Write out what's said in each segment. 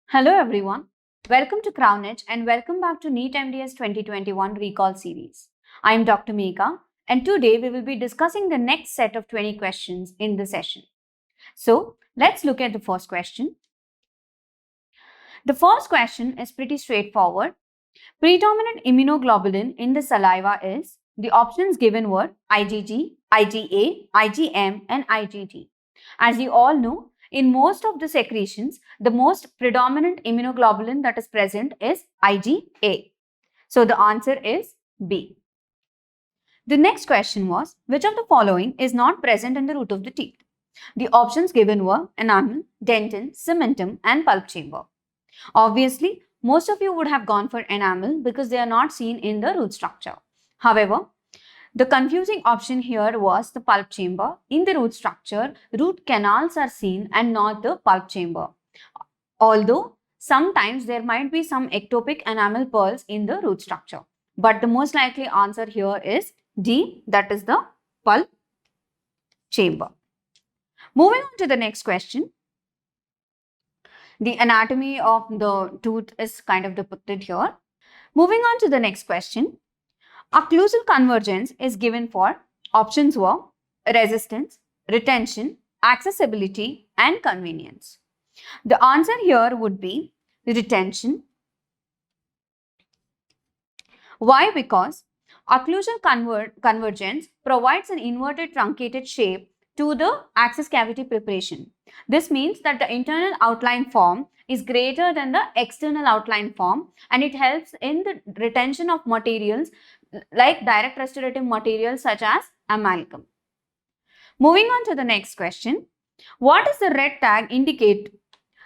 Hello everyone. Welcome to Crown Edge and welcome back to NEET MDS 2021 Recall Series. I am Dr. Megha and today we will be discussing the next set of 20 questions in the session. So let's look at the first question. The first question is pretty straightforward. Predominant immunoglobulin in the saliva is, the options given were IgG, IgA, IgM and IgG. As you all know, in most of the secretions, the most predominant immunoglobulin that is present is IgA. So the answer is B. The next question was, which of the following is not present in the root of the teeth? The options given were enamel, dentin, cementum and pulp chamber. Obviously, most of you would have gone for enamel because they are not seen in the root structure. However, the confusing option here was the pulp chamber. In the root structure, root canals are seen and not the pulp chamber. Although sometimes there might be some ectopic enamel pearls in the root structure. But the most likely answer here is D, that is the pulp chamber. Moving on to the next question. The anatomy of the tooth is kind of depicted here. Moving on to the next question. Occlusal convergence is given for options were resistance, retention, accessibility and convenience. The answer here would be retention. Why? Because occlusal convergence provides an inverted truncated shape to the axis cavity preparation. This means that the internal outline form is greater than the external outline form and it helps in the retention of materials like direct restorative materials such as amalgam. Moving on to the next question. What does the red tag indicate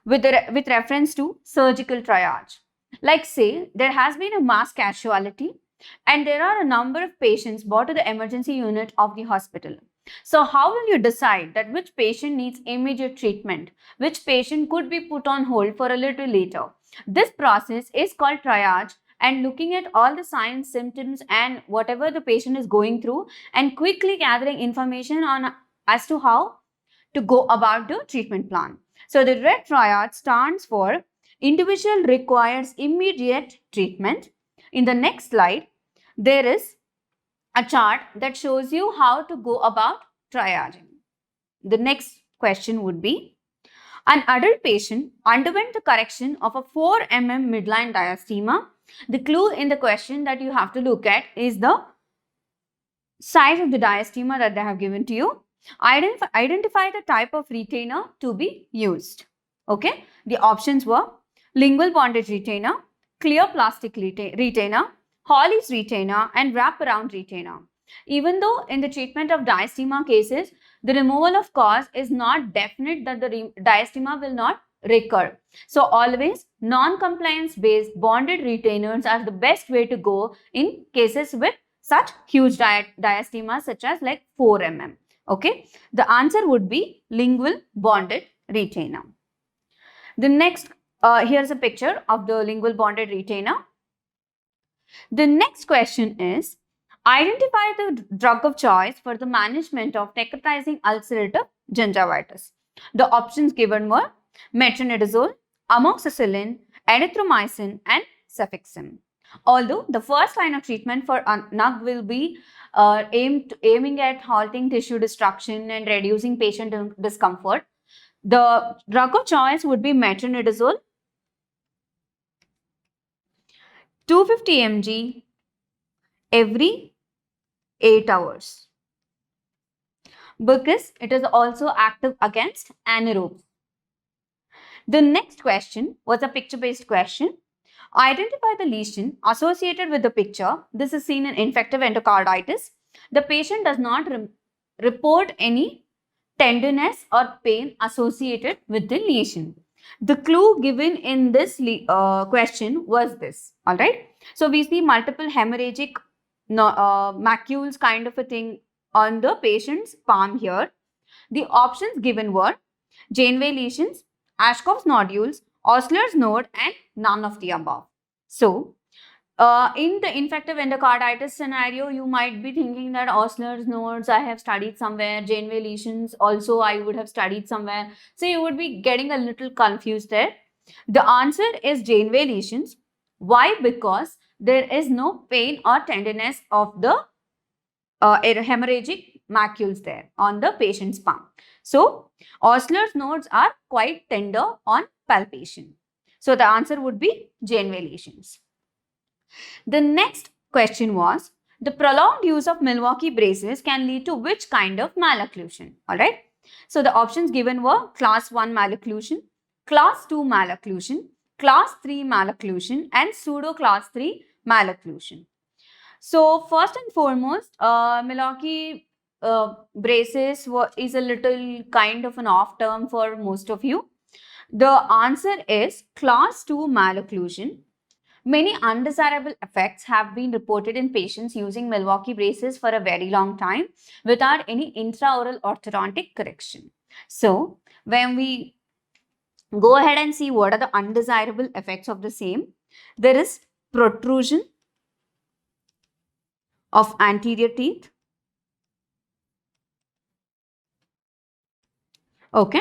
with reference to surgical triage? Like say, there has been a mass casualty and there are a number of patients brought to the emergency unit of the hospital. So how will you decide that which patient needs immediate treatment, which patient could be put on hold for a little later? This process is called triage and looking at all the signs, symptoms and whatever the patient is going through and quickly gathering information on as to how to go about the treatment plan. So the red triad stands for individual requires immediate treatment. In the next slide, there is a chart that shows you how to go about triaging. The next question would be, an adult patient underwent the correction of a 4 mm midline diastema. The clue in the question that you have to look at is the size of the diastema that they have given to you. Identify the type of retainer to be used. Okay, the options were lingual bondage retainer, clear plastic retainer, Hawley's retainer and wraparound retainer. Even though in the treatment of diastema cases, the removal of cause is not definite that the diastema will not recur. So always non-compliance based bonded retainers are the best way to go in cases with such huge diastema such as like 4 mm. Okay, the answer would be lingual bonded retainer. The next, here's a picture of the lingual bonded retainer. The next question is, identify the drug of choice for the management of necrotizing ulcerative gingivitis. The options given were metronidazole, amoxicillin, erythromycin and cefixime. Although the first line of treatment for NUG will be aiming at halting tissue destruction and reducing patient discomfort, the drug of choice would be metronidazole, 250 mg every 8 hours because it is also active against anaerobes. The next question was a picture-based question. Identify the lesion associated with the picture. This is seen in infective endocarditis. The patient does not report any tenderness or pain associated with the lesion. The clue given in this question was this. All right. So we see multiple hemorrhagic macules kind of a thing on the patient's palm here. The options given were Janeway lesions, Ashkoff's nodules, Osler's node and none of the above. So, in the infective endocarditis scenario, you might be thinking that Osler's nodes I have studied somewhere, Janeway lesions also I would have studied somewhere. So, you would be getting a little confused there. The answer is Janeway lesions. Why? Because there is no pain or tenderness of the hemorrhagic macules there on the patient's palm. So, Osler's nodes are quite tender on palpation. So, the answer would be Janeway lesions. The next question was, the prolonged use of Milwaukee braces can lead to which kind of malocclusion? Alright. So, the options given were class 1 malocclusion, class 2 malocclusion, class 3 malocclusion and pseudo class 3 malocclusion. So, first and foremost, Milwaukee braces is a little kind of an off term for most of you. The answer is class 2 malocclusion. Many undesirable effects have been reported in patients using Milwaukee braces for a very long time without any intraoral orthodontic correction. So, when we go ahead and see what are the undesirable effects of the same, there is protrusion of anterior teeth. Okay.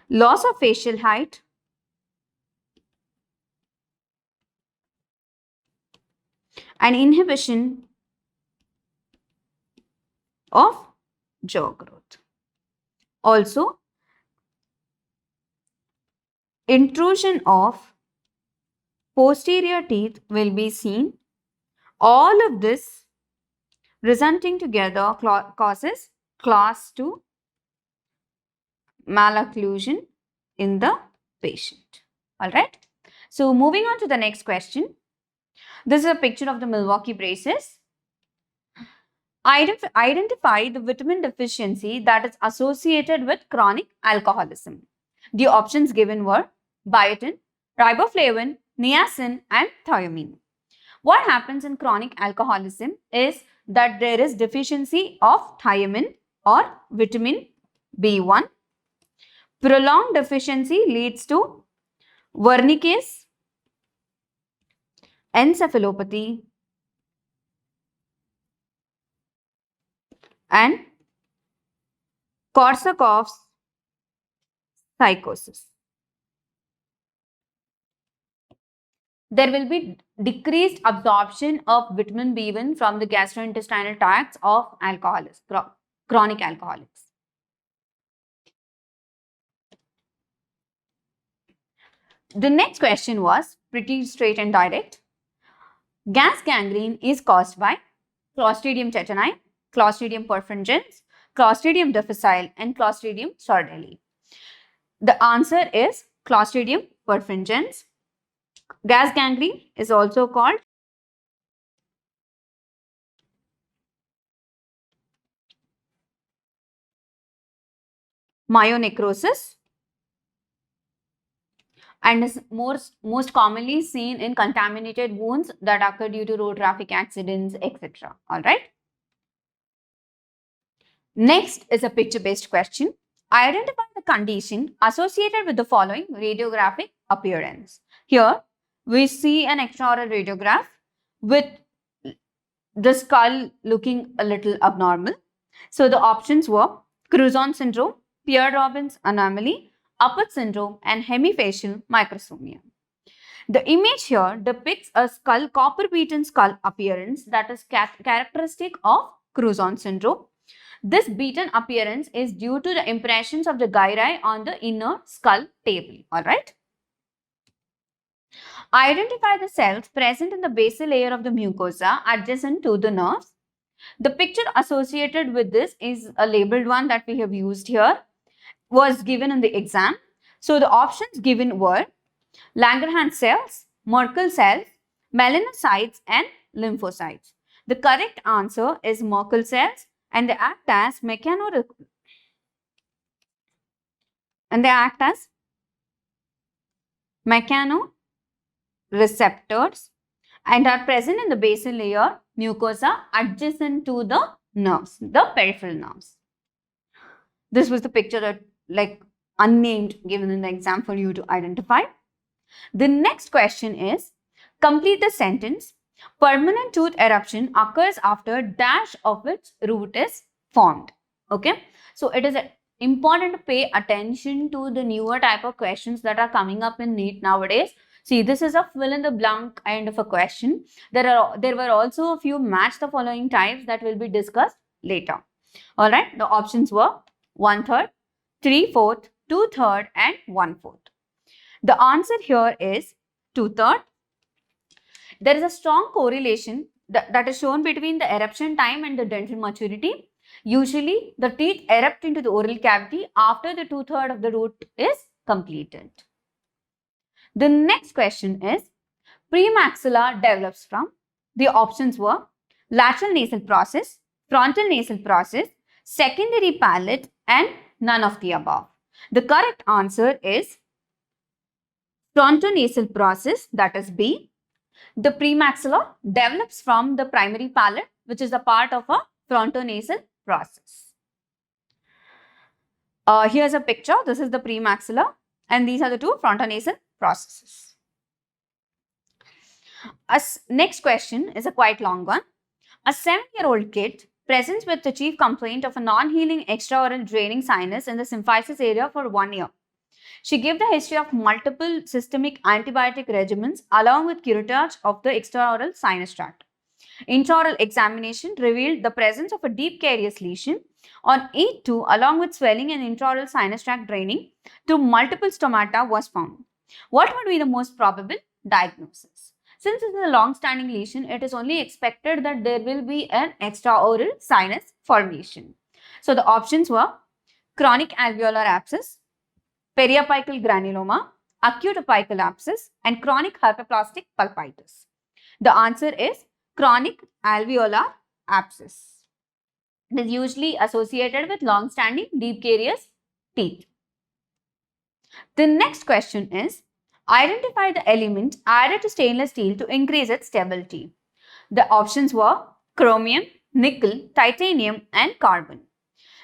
Loss of facial height. And inhibition of jaw growth. Also, intrusion of posterior teeth will be seen. All of this resulting together causes class 2 malocclusion in the patient. Alright. So, moving on to the next question. This is a picture of the Milwaukee braces. Identify the vitamin deficiency that is associated with chronic alcoholism. The options given were biotin, riboflavin, niacin and thiamine. What happens in chronic alcoholism is that there is deficiency of thiamine or vitamin B1. Prolonged deficiency leads to Wernicke's, encephalopathy and Korsakoff's psychosis. There will be decreased absorption of vitamin B1 from the gastrointestinal tracts of alcoholics, chronic alcoholics. The next question was pretty straight and direct. Gas gangrene is caused by Clostridium tetani, Clostridium perfringens, Clostridium difficile and Clostridium sordelli. The answer is Clostridium perfringens. Gas gangrene is also called myonecrosis and is most commonly seen in contaminated wounds that occur due to road traffic accidents, etc. Alright. Next is a picture-based question. Identify the condition associated with the following radiographic appearance. Here, we see an extraoral radiograph with the skull looking a little abnormal. So, the options were Cruzon syndrome, Pierre-Robin's anomaly, Uppert syndrome and hemifacial microsomia. The image here depicts a skull, copper-beaten skull appearance that is characteristic of Cruzon syndrome. This beaten appearance is due to the impressions of the gyri on the inner skull table. Alright. Identify the cells present in the basal layer of the mucosa adjacent to the nerves. The picture associated with this is a labeled one that we have used here, was given in the exam. So, the options given were Langerhans cells, Merkel cells, melanocytes and lymphocytes. The correct answer is Merkel cells and they act as mechanoreceptors and are present in the basal layer mucosa adjacent to the nerves, the peripheral nerves. This was the picture that unnamed given in the exam for you to identify. The next question is, complete the sentence. Permanent tooth eruption occurs after dash of its root is formed. Okay. So, it is important to pay attention to the newer type of questions that are coming up in NEET nowadays. See, this is a fill in the blank kind of a question. There were also a few match the following types that will be discussed later. All right, the options were 1/3, 3/4, 2/3 and 1/4. The answer here is 2/3. There is a strong correlation that is shown between the eruption time and the dental maturity. Usually, the teeth erupt into the oral cavity after the 2/3 of the root is completed. The next question is, premaxilla develops from, the options were lateral nasal process, frontal nasal process, secondary palate and none of the above. The correct answer is frontonasal process, that is B. The premaxilla develops from the primary palate, which is a part of a frontonasal process. Here's a picture. This is the premaxilla and these are the two frontonasal processes. Next question is a quite long one. A 7-year-old kid presents with the chief complaint of a non-healing extraoral draining sinus in the symphysis area for 1 year. She gave the history of multiple systemic antibiotic regimens along with curettage of the extraoral sinus tract. Intraoral examination revealed the presence of a deep carious lesion on E2 along with swelling and intraoral sinus tract draining through multiple stomata was found. What would be the most probable diagnosis? Since it is a long-standing lesion, it is only expected that there will be an extraoral sinus formation. So the options were chronic alveolar abscess, periapical granuloma, acute apical abscess and chronic hyperplastic pulpitis. The answer is chronic alveolar abscess. It is usually associated with long-standing deep carious teeth. The next question is, identify the element added to stainless steel to increase its stability. The options were chromium, nickel, titanium and carbon.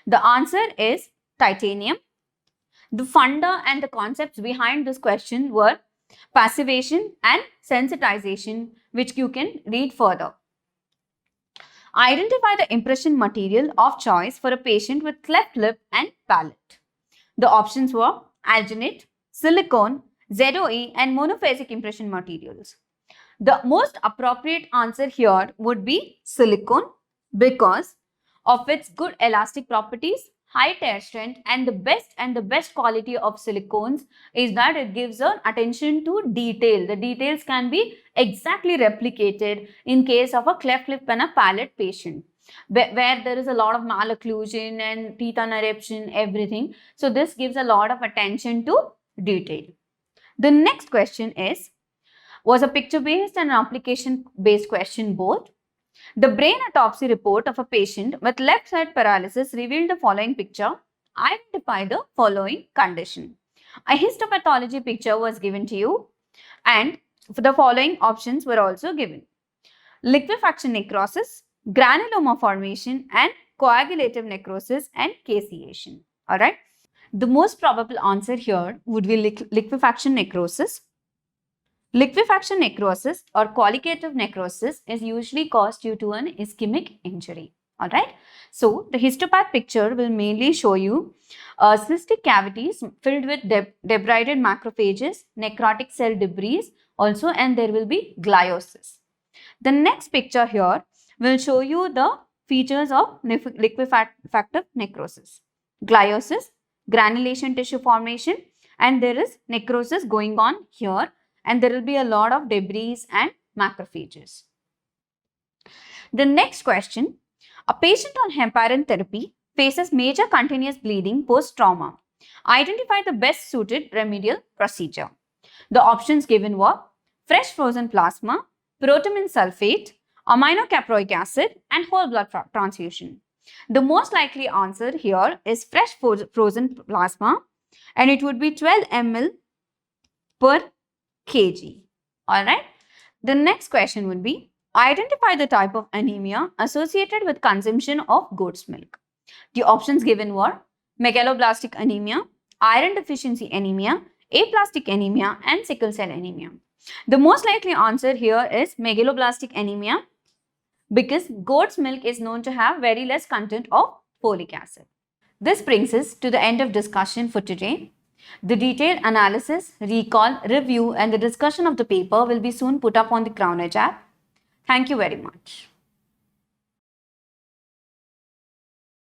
The answer is titanium. The funda and the concepts behind this question were passivation and sensitization, which you can read further. Identify the impression material of choice for a patient with cleft lip and palate. The options were alginate, silicone, ZOE and monophasic impression materials. The most appropriate answer here would be silicone because of its good elastic properties, high tear strength and the best quality of silicones is that it gives an attention to detail. The details can be exactly replicated in case of a cleft lip and a palate patient where there is a lot of malocclusion and teeth uneruption, everything. So this gives a lot of attention to detail. The next question was a picture-based and an application-based question both. The brain autopsy report of a patient with left side paralysis revealed the following picture. Identify the following condition. A histopathology picture was given to you and the following options were also given. Liquefaction necrosis, granuloma formation and coagulative necrosis and caseation. Alright. The most probable answer here would be liquefaction necrosis. Liquefaction necrosis or coagulative necrosis is usually caused due to an ischemic injury. Alright. So, the histopath picture will mainly show you cystic cavities filled with debrided macrophages, necrotic cell debris also, and there will be gliosis. The next picture here will show you the features of liquefactive necrosis. Gliosis, granulation tissue formation, and there is necrosis going on here and there will be a lot of debris and macrophages. The next question, a patient on heparin therapy faces major continuous bleeding post-trauma. Identify the best suited remedial procedure. The options given were fresh frozen plasma, protamine sulfate, aminocaproic acid and whole blood transfusion. The most likely answer here is fresh frozen plasma and it would be 12 ml per kg. Alright. The next question would be, identify the type of anemia associated with consumption of goat's milk. The options given were megaloblastic anemia, iron deficiency anemia, aplastic anemia and sickle cell anemia. The most likely answer here is megaloblastic anemia because goat's milk is known to have very less content of folic acid. This brings us to the end of discussion for today. The detailed analysis, recall, review and the discussion of the paper will be soon put up on the CrownEdge app. Thank you very much.